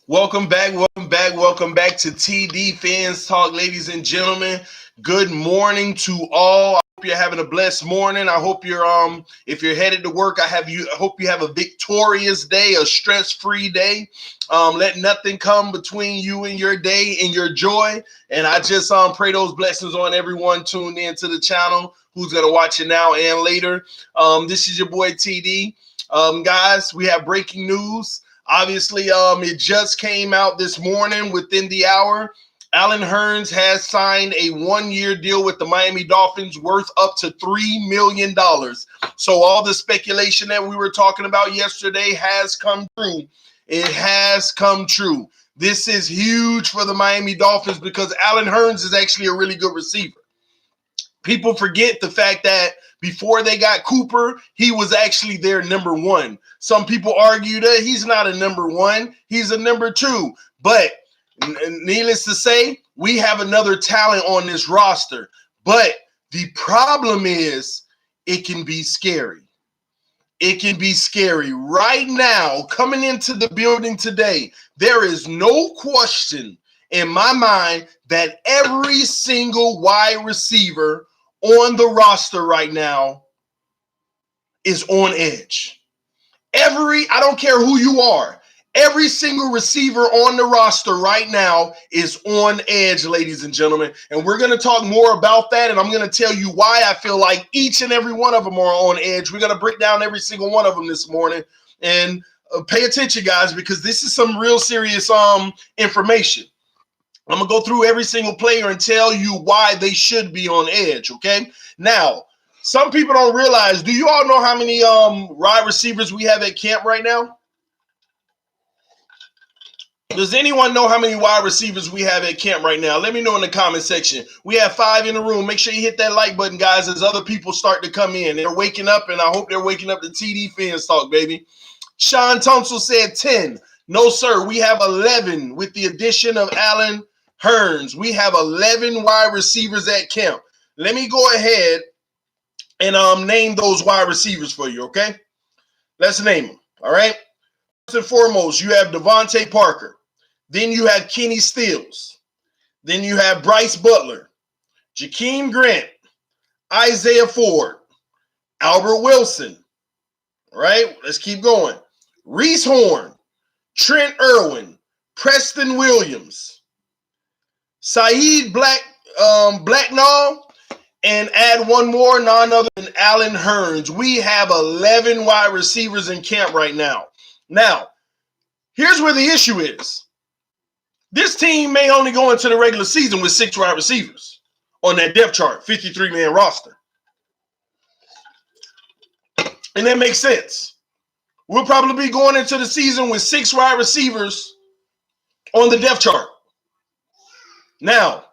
Welcome back, welcome back, welcome back to TD Fans Talk, ladies and gentlemen. Good morning to all. I hope you're having a blessed morning. I hope you're if you're headed to work, I hope you have a victorious day, a stress-free day. Let nothing come between you and your day and your joy. And I just pray those blessings on everyone tuned in to the channel who's gonna watch it now and later. This is your boy TD. Guys, we have breaking news. Obviously, it just came out this morning within the hour. Allen Hurns has signed a one-year deal with the Miami Dolphins worth up to $3 million. So all the speculation that we were talking about yesterday has come true. It has come true. This is huge for the Miami Dolphins because Allen Hurns is actually a really good receiver. People forget the fact that before they got Cooper, he was actually their number one. Some people argue that he's not a number one, he's a number two. But needless to say, we have another talent on this roster. But the problem is it can be scary. It can be scary. Right now, coming into the building today, there is no question in my mind that every single wide receiver on the roster right now is on edge. I don't care who you are, every single receiver on the roster right now is on edge, ladies and gentlemen. And we're going to talk more about that, and I'm going to tell you why I feel like each and every one of them are on edge. We're going to break down every single one of them this morning. And pay attention, guys, because this is some real serious information. I'm going to go through every single player and tell you why they should be on edge, okay? Now, some people don't realize, do you all know how many wide receivers we have at camp right now? Does anyone know how many wide receivers we have at camp right now? Let me know in the comment section. We have 5 in the room. Make sure you hit that like button, guys, as other people start to come in. They're waking up, and I hope they're waking up to TD Fans Talk, baby. Sean Tunsil said 10. No, sir. We have 11 with the addition of Allen Hurns. We have 11 wide receivers at camp. Let me go ahead and name those wide receivers for you, okay? Let's name them, all right? First and foremost, you have Devontae Parker. Then you have Kenny Stills. Then you have Bryce Butler, Jakeem Grant, Isaiah Ford, Albert Wilson, all right? Let's keep going. Reese Horn, Trent Irwin, Preston Williams, Saeed Blacknall, and add one more, none other than Allen Hurns. We have 11 wide receivers in camp right now. Now, here's where the issue is. This team may only go into the regular season with 6 wide receivers on that depth chart, 53-man roster. And that makes sense. We'll probably be going into the season with 6 wide receivers on the depth chart. Now,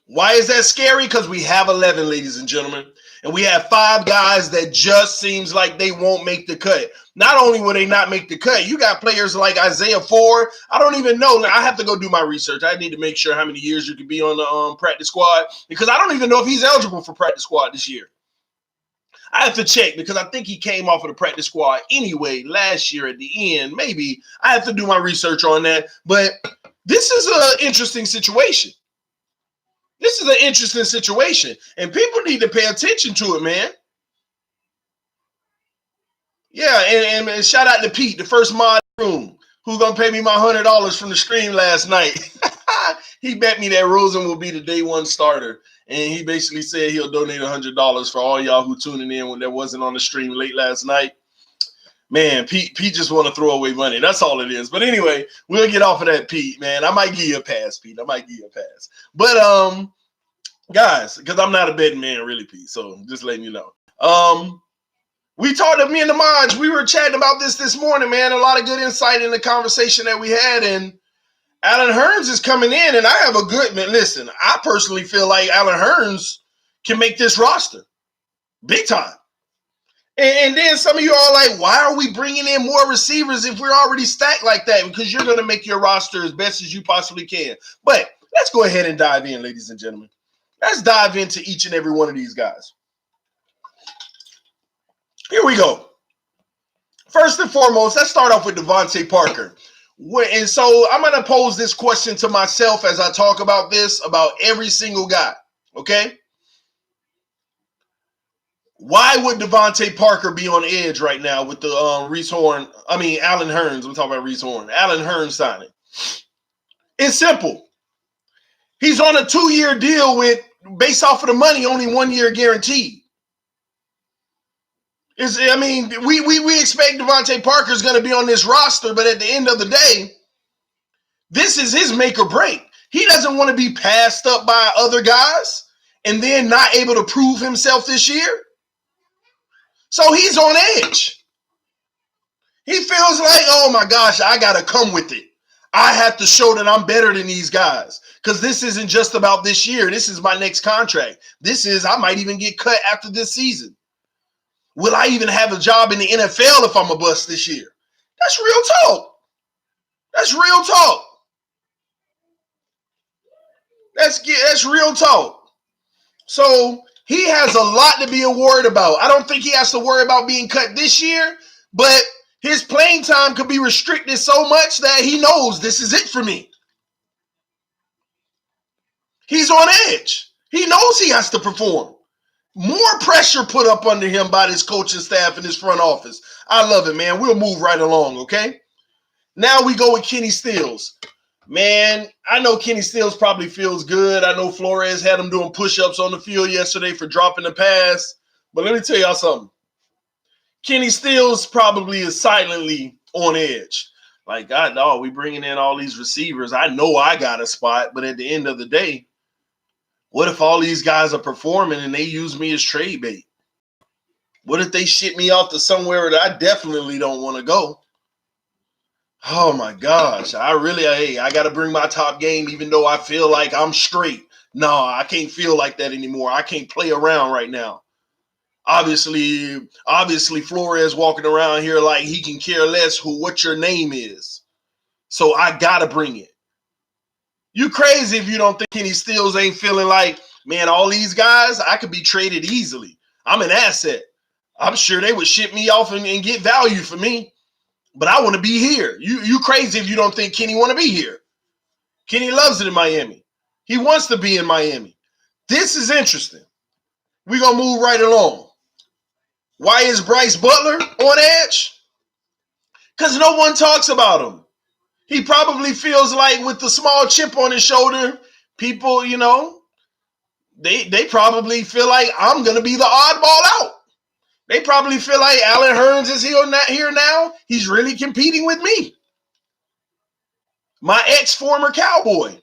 why is that scary? Because we have 11, ladies and gentlemen. And we have 5 guys that just seems like they won't make the cut. Not only will they not make the cut, you got players like Isaiah Ford. I don't even know. I have to go do my research. I need to make sure how many years you can be on the practice squad, because I don't even know if he's eligible for practice squad this year. I have to check because I think he came off of the practice squad anyway last year at the end. Maybe I have to do my research on that. But this is an interesting situation. This is an interesting situation, and people need to pay attention to it, man. Yeah, and shout out to Pete, the first mod room, who's going to pay me my $100 from the stream last night. He bet me that Rosen will be the day one starter, and he basically said he'll donate $100 for all y'all who tuning in when that wasn't on the stream late last night. Man, Pete just want to throw away money. That's all it is. But anyway, we'll get off of that, Pete, man. I might give you a pass, Pete. I might give you a pass. But, guys, because I'm not a betting man, really, Pete. So just letting you know. We talked to me and the mods. We were chatting about this morning, man. A lot of good insight in the conversation that we had. And Allen Hurns is coming in, and I have a good man. Listen, I personally feel like Allen Hurns can make this roster big time. And then some of you are like, why are we bringing in more receivers if we're already stacked like that? Because you're going to make your roster as best as you possibly can. But let's go ahead and dive in, ladies and gentlemen. Let's dive into each and every one of these guys. Here we go. First and foremost, let's start off with Devontae Parker. And so I'm going to pose this question to myself as I talk about this, about every single guy. Okay? Why would Devontae Parker be on edge right now with the Allen Hurns. I'm talking about Reese Horn. Allen Hurns signing. It's simple. He's on a 2-year deal with, based off of the money, only 1 year guaranteed. We expect Devontae Parker's going to be on this roster, but at the end of the day, this is his make or break. He doesn't want to be passed up by other guys and then not able to prove himself this year. So he's on edge. He feels like, oh my gosh, I got to come with it. I have to show that I'm better than these guys because this isn't just about this year. This is my next contract. I might even get cut after this season. Will I even have a job in the NFL if I'm a bust this year? That's real talk. That's real talk. That's real talk. So he has a lot to be worried about. I don't think he has to worry about being cut this year, but his playing time could be restricted so much that he knows this is it for me. He's on edge. He knows he has to perform. More pressure put up under him by this coaching staff and his front office. I love it, man. We'll move right along, okay? Now we go with Kenny Stills. Man, I know Kenny Stills probably feels good. I know Flores had him doing push-ups on the field yesterday for dropping the pass. But let me tell y'all something. Kenny Stills probably is silently on edge. Like, we bringing in all these receivers. I know I got a spot, but at the end of the day, what if all these guys are performing and they use me as trade bait? What if they ship me off to somewhere that I definitely don't want to go? Oh my gosh. I got to bring my top game even though I feel like I'm straight. No, I can't feel like that anymore. I can't play around right now. Obviously, Flores walking around here like he can care less what your name is. So I got to bring it. You crazy if you don't think Kenny Stills ain't feeling like, man, all these guys, I could be traded easily. I'm an asset. I'm sure they would ship me off and get value for me. But I want to be here. You crazy if you don't think Kenny want to be here. Kenny loves it in Miami. He wants to be in Miami. This is interesting. We're going to move right along. Why is Bryce Butler on edge? Because no one talks about him. He probably feels like with the small chip on his shoulder, people, they probably feel like I'm going to be the oddball out. They probably feel like Allen Hurns is here now. He's really competing with me. My ex-former Cowboy.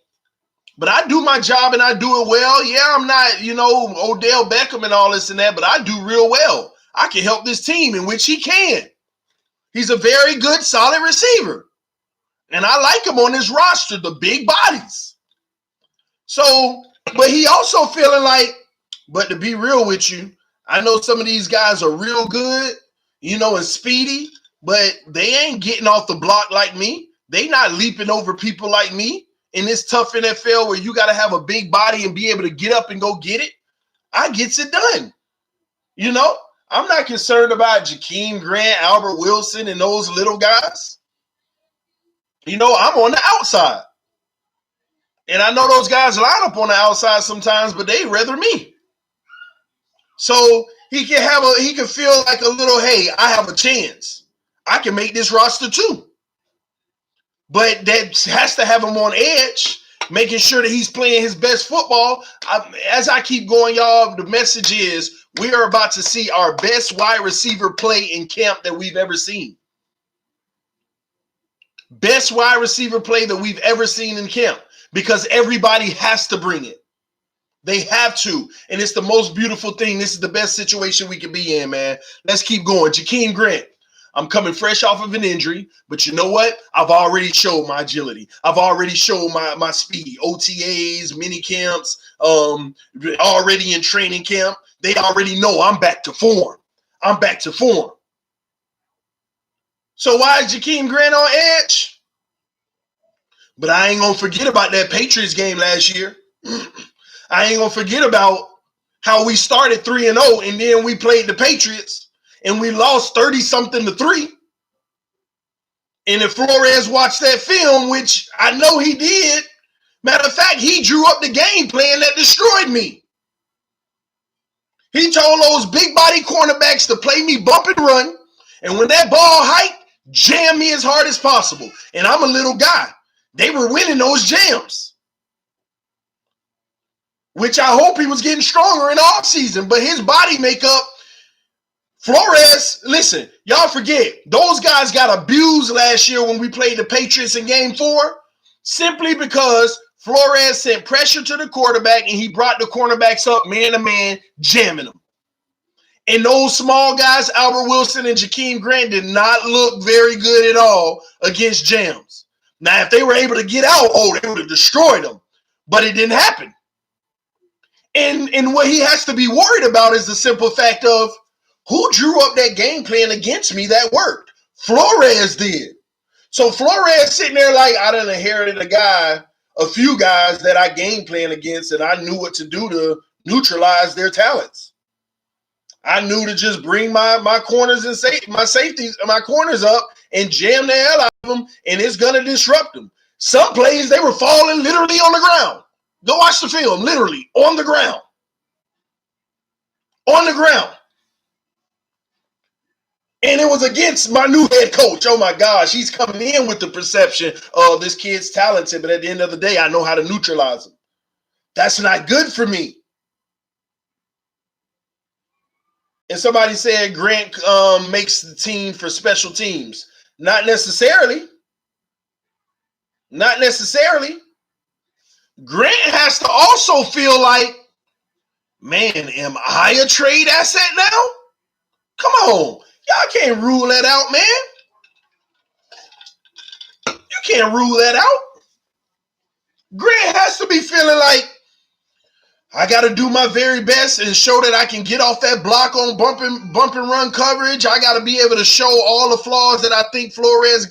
But I do my job and I do it well. Yeah, I'm not, Odell Beckham and all this and that, but I do real well. I can help this team, in which he can. He's a very good, solid receiver. And I like him on this roster, the big bodies. So, but he also feeling like, but to be real with you, I know some of these guys are real good, and speedy, but they ain't getting off the block like me. They not leaping over people like me in this tough NFL where you got to have a big body and be able to get up and go get it. I gets it done. I'm not concerned about Jakeem Grant, Albert Wilson, and those little guys. I'm on the outside. And I know those guys line up on the outside sometimes, but they rather me. So he can feel like a little, hey, I have a chance. I can make this roster too. But that has to have him on edge, making sure that he's playing his best football. As I keep going, y'all, the message is we are about to see our best wide receiver play in camp that we've ever seen. Best wide receiver play that we've ever seen in camp, because everybody has to bring it. They have to. And it's the most beautiful thing. This is the best situation we can be in, man. Let's keep going. Jakeem Grant. I'm coming fresh off of an injury, but you know what? I've already showed my agility. I've already showed my speed. OTAs, mini camps, already in training camp. They already know I'm back to form. So why is Jakeem Grant on edge? But I ain't going to forget about that Patriots game last year. I ain't going to forget about how we started 3-0 and then we played the Patriots and we lost 30-something to 3. And if Flores watched that film, which I know he did, matter of fact, he drew up the game plan that destroyed me. He told those big body cornerbacks to play me bump and run. And when that ball hiked, jam me as hard as possible. And I'm a little guy. They were winning those jams, which I hope he was getting stronger in the offseason. But his body makeup, Flores, listen, y'all forget, those guys got abused last year when we played the Patriots in Game 4, simply because Flores sent pressure to the quarterback and he brought the cornerbacks up man-to-man, jamming them. And those small guys, Albert Wilson and Jakeem Grant, did not look very good at all against jams. Now, if they were able to get out, they would have destroyed them. But it didn't happen. And what he has to be worried about is the simple fact of who drew up that game plan against me that worked. Flores did. So Flores sitting there like, I done inherited a few guys that I game plan against, and I knew what to do to neutralize their talents. I knew to just bring my corners and my corners up and jam the hell out of them, and it's going to disrupt them. Some plays, they were falling literally on the ground. Go watch the film, literally on the ground. On the ground. And it was against my new head coach. Oh, my gosh, he's coming in with the perception of this kid's talented, but at the end of the day, I know how to neutralize him. That's not good for me. And somebody said Grant makes the team for special teams. Not necessarily. Not necessarily. Grant has to also feel like, man, am I a trade asset now? Come on. Y'all can't rule that out, man. You can't rule that out. Grant has to be feeling like, I got to do my very best and show that I can get off that block on bump and run coverage. I got to be able to show all the flaws that I think Flores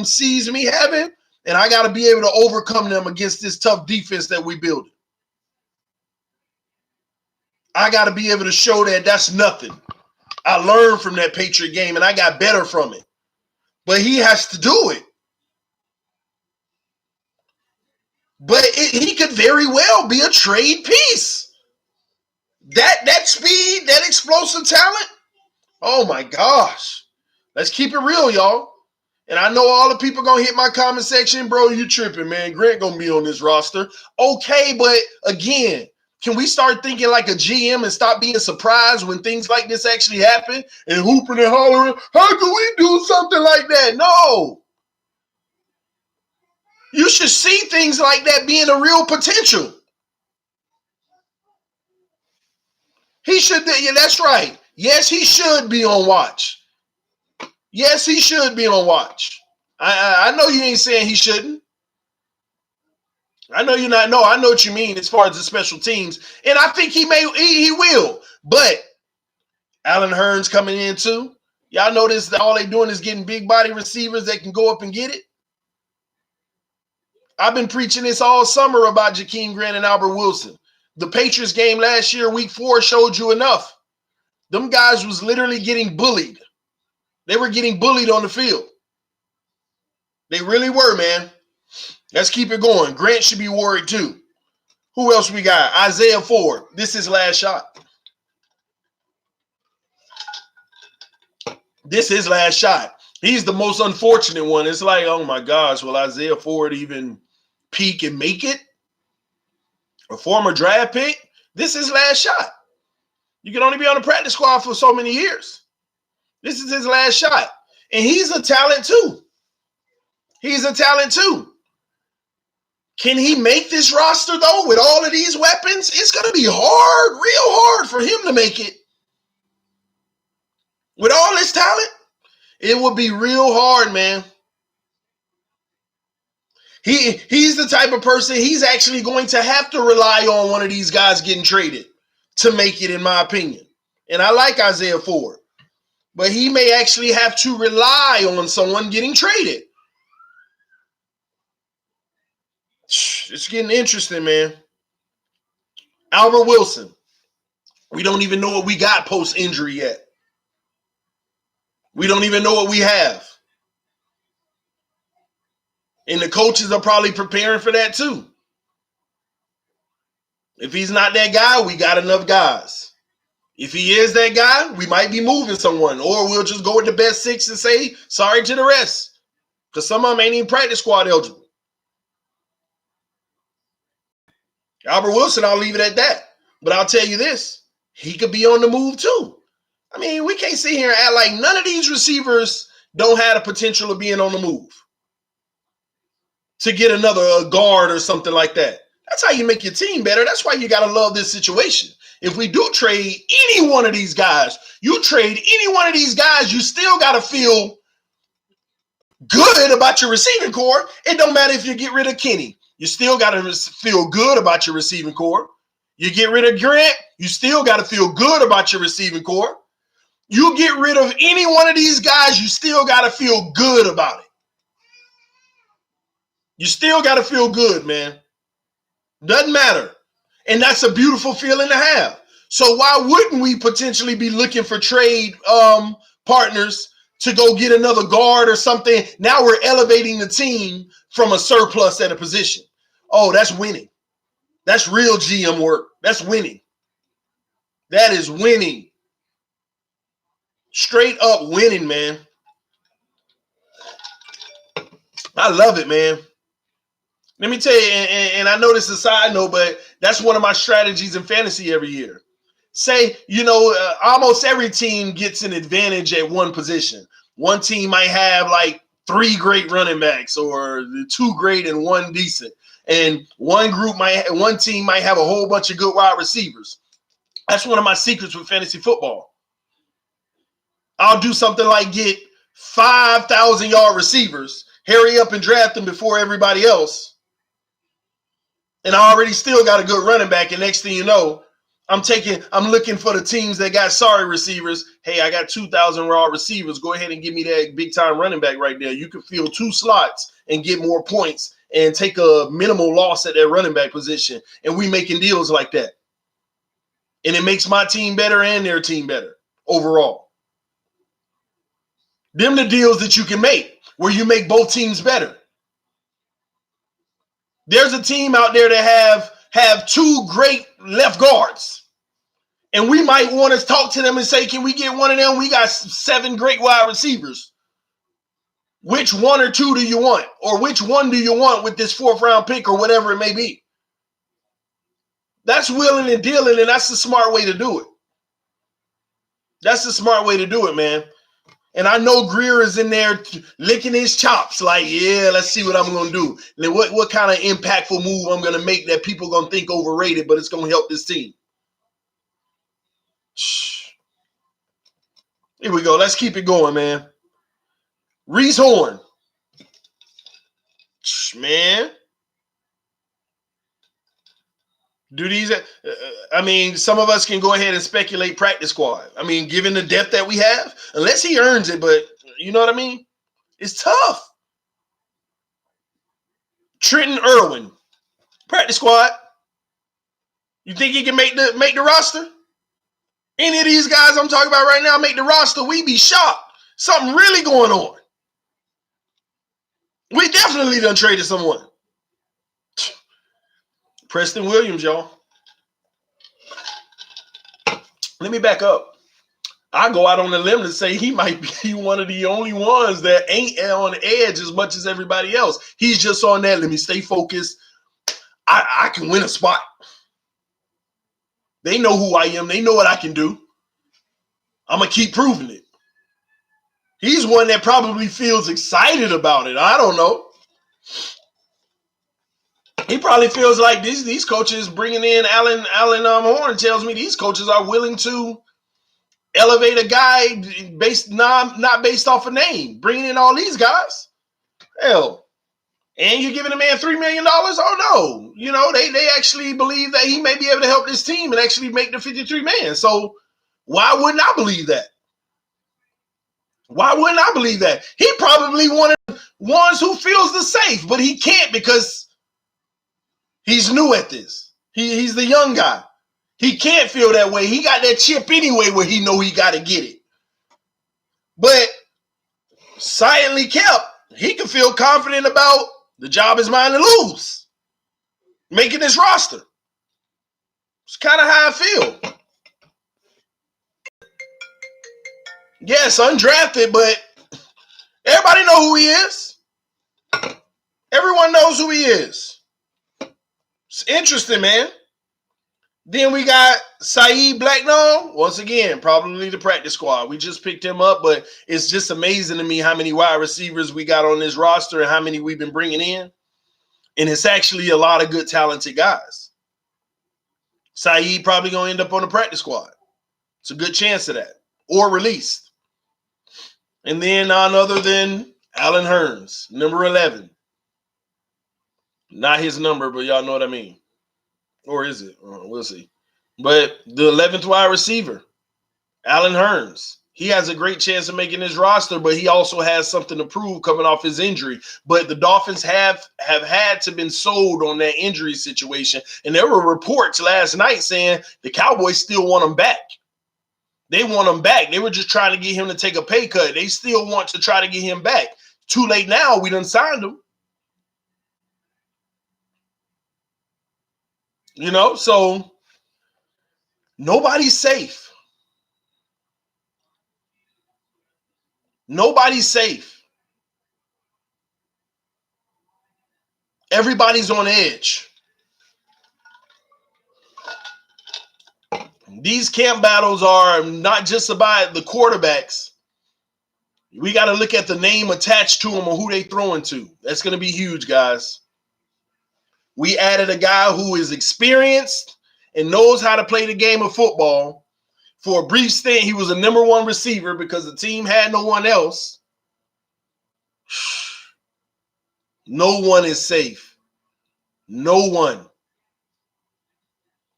sees me having, and I got to be able to overcome them against this tough defense that we build. I got to be able to show that that's nothing. I learned from that Patriot game, and I got better from it. But he has to do it. But he could very well be a trade piece. That speed, that explosive talent, oh my gosh. Let's keep it real, y'all. And I know all the people going to hit my comment section, bro, you tripping, man. Grant going to be on this roster. Okay, but again, can we start thinking like a GM and stop being surprised when things like this actually happen and hooping and hollering, how can we do something like that? No. You should see things like that being a real potential. He should, yeah, that's right. Yes, he should be on watch. Yes, he should be on watch. I know you ain't saying he shouldn't. I know you're not. No, I know what you mean as far as the special teams. And I think he will. But Allen Hurns coming in too. Y'all notice that all they doing is getting big body receivers that can go up and get it. I've been preaching this all summer about Jakeem Grant and Albert Wilson. The Patriots game last year, week 4, showed you enough. Them guys was literally getting bullied. They were getting bullied on the field. They really were, man. Let's keep it going. Grant should be worried too. Who else we got? Isaiah Ford. This is his last shot. This is his last shot. He's the most unfortunate one. It's like, oh my gosh, will Isaiah Ford even peak and make it? A former draft pick? This is his last shot. You can only be on the practice squad for so many years. This is his last shot. And he's a talent too. He's a talent too. Can he make this roster though with all of these weapons? It's going to be hard, real hard for him to make it. With all this talent, it would be real hard, man. He's the type of person, he's actually going to have to rely on one of these guys getting traded to make it, in my opinion. And I like Isaiah Ford. But he may actually have to rely on someone getting traded. It's getting interesting, man. Albert Wilson. We don't even know what we got post-injury yet. We don't even know what we have. And the coaches are probably preparing for that too. If he's not that guy, we got enough guys. If he is that guy, we might be moving someone, or we'll just go with the best 6 and say sorry to the rest, because some of them ain't even practice squad eligible. Albert Wilson, I'll leave it at that. But I'll tell you this, he could be on the move too. I mean, we can't sit here and act like none of these receivers don't have the potential of being on the move to get another guard or something like that. That's how you make your team better. That's why you got to love this situation. If we do trade any one of these guys, you still got to feel good about your receiving core. It don't matter if you get rid of Kenny. You still got to feel good about your receiving core. You get rid of Grant, you still got to feel good about your receiving core. You get rid of any one of these guys, you still got to feel good about it. You still got to feel good, man. Doesn't matter. And that's a beautiful feeling to have. So why wouldn't we potentially be looking for trade partners to go get another guard or something? Now we're elevating the team from a surplus at a position. Oh, that's winning. That's real GM work. That's winning. That is winning. Straight up winning, man. I love it, man. Let me tell you, and I know this is a side note, but that's one of my strategies in fantasy every year. Say, almost every team gets an advantage at one position. One team might have like 3 great running backs or 2 great and 1 decent. And one team might have a whole bunch of good wide receivers. That's one of my secrets with fantasy football. I'll do something like get 5,000-yard receivers, hurry up and draft them before everybody else. And I already still got a good running back. And next thing you know, I'm looking for the teams that got sorry receivers. Hey, I got 2,000-yard receivers. Go ahead and give me that big-time running back right there. You can fill 2 slots and get more points and take a minimal loss at that running back position. And we making deals like that. And it makes my team better and their team better overall. Them the deals that you can make where you make both teams better. There's a team out there that have 2 great left guards. And we might want to talk to them and say, can we get one of them? We got 7 great wide receivers. Which 1 or 2 do you want? Or which one do you want with this 4th round pick or whatever it may be? That's willing and dealing, and that's the smart way to do it. That's the smart way to do it, man. And I know Greer is in there licking his chops like, yeah, let's see what I'm going to do. And what kind of impactful move I'm going to make that people going to think overrated, but it's going to help this team. Here we go. Let's keep it going, man. Reese Horn. Man. Do these, some of us can go ahead and speculate practice squad. I mean, given the depth that we have, unless he earns it, but you know what I mean? It's tough. Trenton Irwin, practice squad. You think he can make the roster? Any of these guys I'm talking about right now make the roster, we be shocked. Something really going on. We definitely done traded someone. Preston Williams, y'all. Let me back up. I go out on a limb to say he might be one of the only ones that ain't on the edge as much as everybody else. He's just on that. Let me stay focused. I can win a spot. They know who I am. They know what I can do. I'm going to keep proving it. He's one that probably feels excited about it. I don't know. He probably feels like these coaches bringing in Allen Hurns tells me these coaches are willing to elevate a guy not based off a name, bringing in all these guys. Hell, and you're giving a man $3 million? Oh no, they actually believe that he may be able to help this team and actually make the 53 man. So why wouldn't I believe that? Why wouldn't I believe that? He probably one of the ones who feels the safe, but he can't because he's new at this. He's the young guy. He can't feel that way. He got that chip anyway where he know he got to get it. But silently kept, he can feel confident about The job is mine to lose. Making this roster. It's kind of how I feel. Yes, undrafted, but everybody know who he is. Everyone knows who he is. It's interesting, man. Then we got Saeed Blacknall. Once again, probably the practice squad. We just picked him up, but it's just amazing to me how many wide receivers we got on this roster and how many we've been bringing in. And it's actually a lot of good, talented guys. Saeed probably going to end up on the practice squad. It's a good chance of that. Or released. And then none other than Allen Hurns, number 11. Not his number, but y'all know what I mean. Or is it? We'll see. But the 11th wide receiver, Allen Hurns. He has a great chance of making his roster, but he also has something to prove coming off his injury. But the Dolphins have had to been sold on that injury situation. And there were reports last night saying the Cowboys still want him back. They want him back. They were just trying to get him to take a pay cut. They still want to try to get him back. Too late now. We done signed him. You know, so nobody's safe. Nobody's safe. Everybody's on edge. These camp battles are not just about the quarterbacks. We got to look at the name attached to them or who they throwing to. That's going to be huge, guys. We added a guy who is experienced and knows how to play the game of football. For a brief stint, he was a number one receiver because the team had no one else. No one is safe. No one.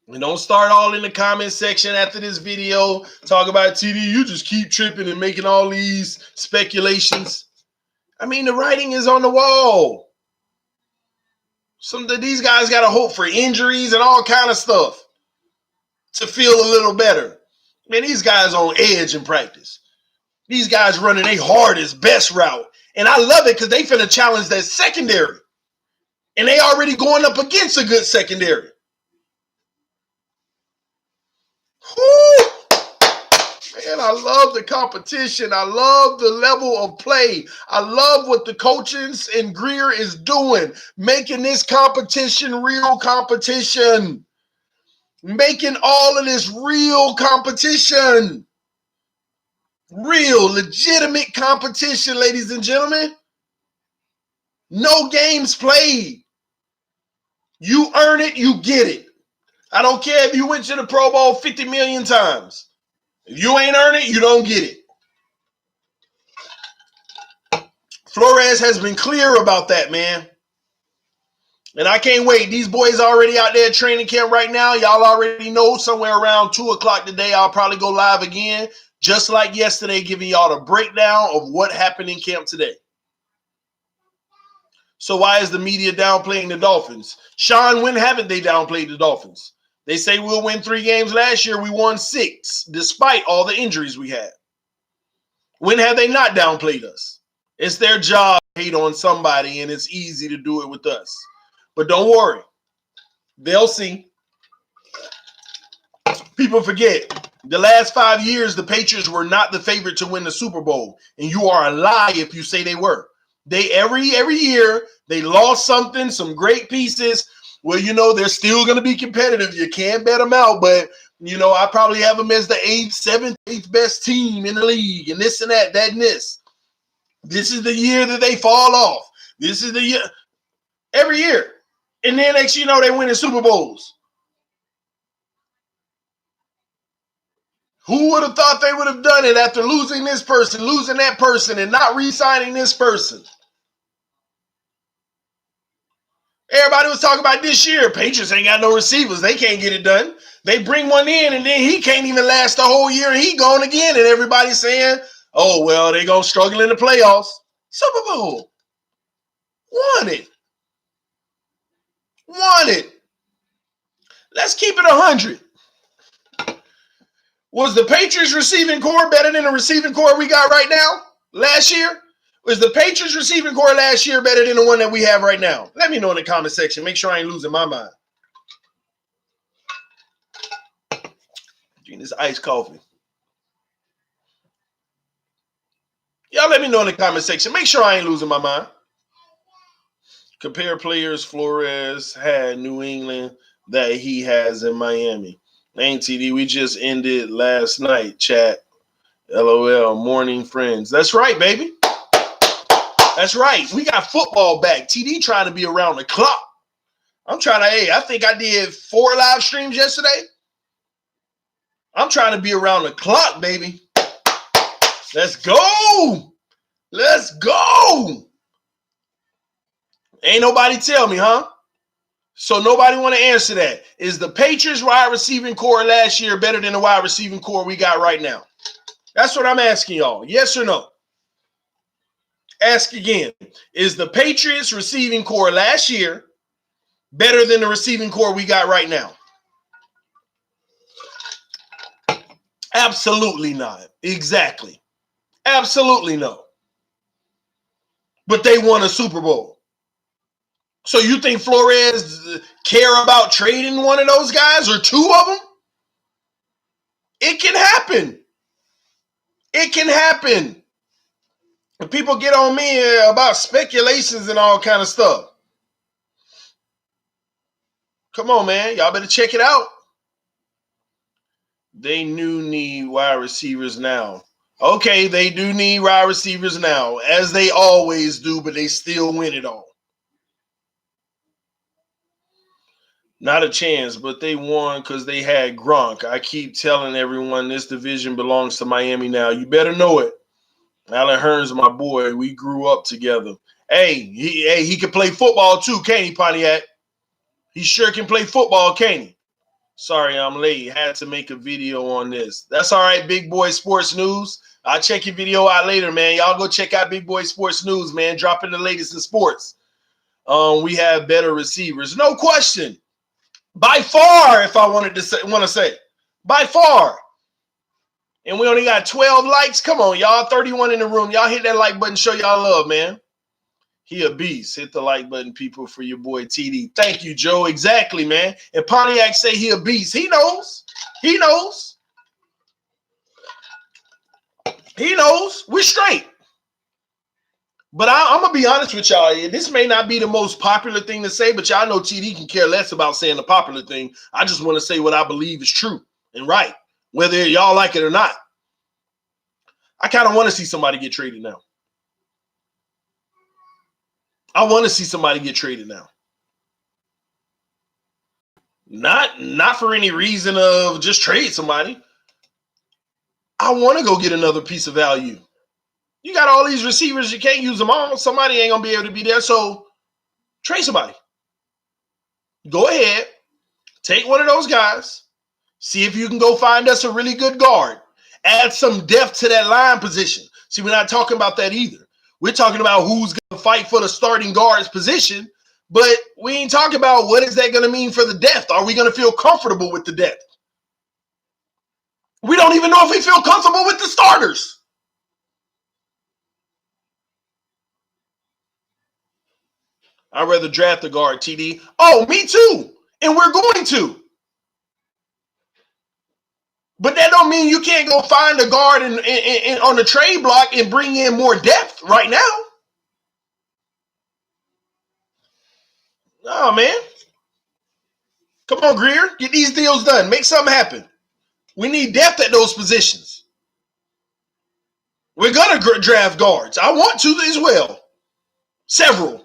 And don't start all in the comment section after this video. Talk about TD. You just keep tripping and making all these speculations. I mean, the writing is on the wall. Some of these guys got to hope for injuries and all kind of stuff to feel a little better. Man, these guys on edge in practice. These guys running their hardest, best route. And I love it because they finna challenge that secondary. And they already going up against a good secondary. Whew. Man, I love the competition. I love the level of play. I love what the coaches and Greer is doing, making this competition real competition, making all of this real competition, real, legitimate competition, ladies and gentlemen. No games played. You earn it, you get it. I don't care if you went to the Pro Bowl 50 million times. If you ain't earn it, you don't get it. Flores has been clear about that, man. And I can't wait. These boys already out there at training camp right now. Y'all already know somewhere around 2 o'clock today, I'll probably go live again, just like yesterday, giving y'all the breakdown of what happened in camp today. So why is the media downplaying the Dolphins? Sean, when haven't they downplayed the Dolphins? They say we'll win 3 games. Last year, we won 6, despite all the injuries we had. When have they not downplayed us? It's their job to hate on somebody, and it's easy to do it with us. But don't worry. They'll see. People forget. The last 5 years, the Patriots were not the favorite to win the Super Bowl. And you are a lie if you say they were. They every year, they lost something, some great pieces. Well, you know, they're still going to be competitive. You can't bet them out, but, you know, I probably have them as the 8th best team in the league, and this and that and this. This is the year that they fall off. This is the year. Every year. And then next you know, they win the Super Bowls. Who would have thought they would have done it after losing this person, losing that person, and not re-signing this person? Everybody was talking about this year. Patriots ain't got no receivers. They can't get it done. They bring one in, and then he can't even last the whole year, and he gone again. And everybody's saying, oh, well, they going to struggle in the playoffs. Super Bowl. Won it. Won it. Let's keep it 100. Was the Patriots receiving core better than the receiving core we got right now last year? Was the Patriots receiving core last year better than the one that we have right now? Let me know in the comment section. Make sure I ain't losing my mind. Drinking this iced coffee. Y'all let me know in the comment section. Make sure I ain't losing my mind. Compare players Flores had New England that he has in Miami. Ain't TD, we just ended last night, chat. LOL, morning friends. That's right, baby. That's right. We got football back. TD trying to be around the clock. I'm trying to, I think I did 4 live streams yesterday. I'm trying to be around the clock, baby. Let's go. Let's go. Ain't nobody tell me, huh? So nobody want to answer that. Is the Patriots wide receiving core last year better than the wide receiving core we got right now? That's what I'm asking y'all. Yes or no? Ask again. Is the Patriots receiving core last year better than the receiving core we got right now? Absolutely not. Exactly. Absolutely no. But they won a Super Bowl. So you think Flores care about trading one of those guys or 2 of them? It can happen. It can happen. And people get on me about speculations and all kind of stuff. Come on, man. Y'all better check it out. They need wide receivers now. Okay, they do need wide receivers now, as they always do, but they still win it all. Not a chance, but they won because they had Gronk. I keep telling everyone this division belongs to Miami now. You better know it. Allen Hurns, my boy, we grew up together. Hey, he can play football too, can't he, Pontiac? He sure can play football, can't he? Sorry, I'm late. Had to make a video on this. That's all right, Big Boy Sports News. I'll check your video out later, man. Y'all go check out Big Boy Sports News, man. Dropping the latest in sports. We have better receivers. No question. By far, if I want to say. By far. And we only got 12 likes. Come on, y'all. 31 in the room. Y'all hit that like button. Show y'all love, man. He a beast. Hit the like button, people, for your boy TD. Thank you, Joe. Exactly, man. And Pontiac say he a beast. He knows. He knows. He knows. We're straight. But I'm going to be honest with y'all. This may not be the most popular thing to say, but y'all know TD can care less about saying the popular thing. I just want to say what I believe is true and right, whether y'all like it or not. I kind of want to see somebody get traded now. I want to see somebody get traded now. Not for any reason of just trade somebody. I want to go get another piece of value. You got all these receivers, you can't use them all. Somebody ain't going to be able to be there, so trade somebody. Go ahead, take one of those guys, see if you can go find us a really good guard. Add some depth to that line position. See, we're not talking about that either. We're talking about who's going to fight for the starting guard's position, but we ain't talking about what is that going to mean for the depth. Are we going to feel comfortable with the depth? We don't even know if we feel comfortable with the starters. I'd rather draft a guard, TD. Oh, me too. And we're going to. But that don't mean you can't go find a guard on the trade block and bring in more depth right now. Oh, man. Come on, Greer. Get these deals done. Make something happen. We need depth at those positions. We're going to draft guards. I want to as well. Several.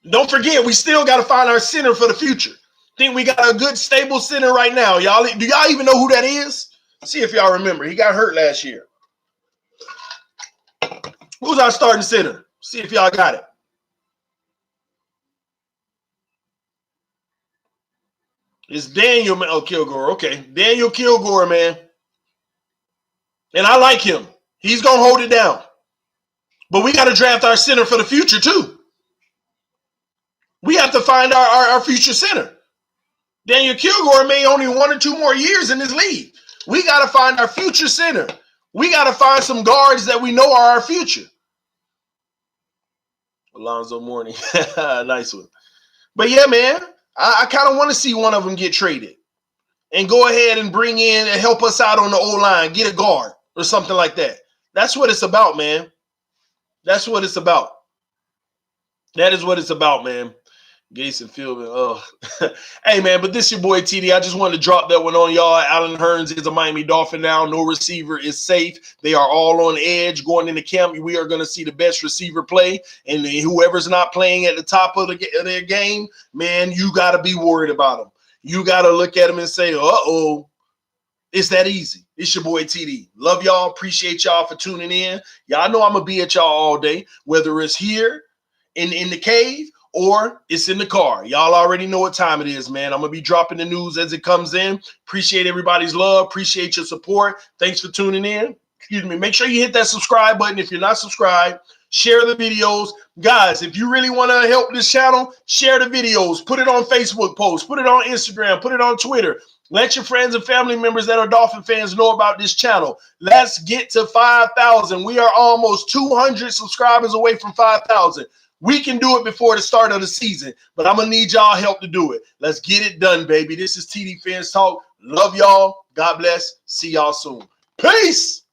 Don't forget, we still got to find our center for the future. Think we got a good, stable center right now. Y'all, do y'all even know who that is? See if y'all remember. He got hurt last year. Who's our starting center? See if y'all got it. It's Daniel Kilgore. Okay. Daniel Kilgore, man. And I like him. He's going to hold it down. But we got to draft our center for the future, too. We have to find our future center. Daniel Kilgore may only 1 or 2 more years in this league. We got to find our future center. We got to find some guards that we know are our future. Alonzo Mourning. Nice one. But yeah, man, I kind of want to see one of them get traded and go ahead and bring in and help us out on the O-line, get a guard or something like that. That's what it's about, man. That's what it's about. That is what it's about, man. Gates and Fieldman. Oh, hey, man, but this your boy TD. I just wanted to drop that one on y'all. Allen Hurns is a Miami Dolphin now. No receiver is safe. They are all on edge going into camp. We are going to see the best receiver play, and whoever's not playing at the top of their game, man, you got to be worried about them. You got to look at them and say, uh-oh, it's that easy. It's your boy TD. Love y'all. Appreciate y'all for tuning in. Y'all know I'm going to be at y'all all day, whether it's here in the cave or it's in the car. Y'all already know what time it is, man. I'm going to be dropping the news as it comes in. Appreciate everybody's love. Appreciate your support. Thanks for tuning in. Excuse me. Make sure you hit that subscribe button if you're not subscribed. Share the videos. Guys, if you really want to help this channel, share the videos. Put it on Facebook posts. Put it on Instagram. Put it on Twitter. Let your friends and family members that are Dolphin fans know about this channel. Let's get to 5,000. We are almost 200 subscribers away from 5,000. We can do it before the start of the season, but I'm going to need y'all help to do it. Let's get it done, baby. This is TD Fans Talk. Love y'all. God bless. See y'all soon. Peace.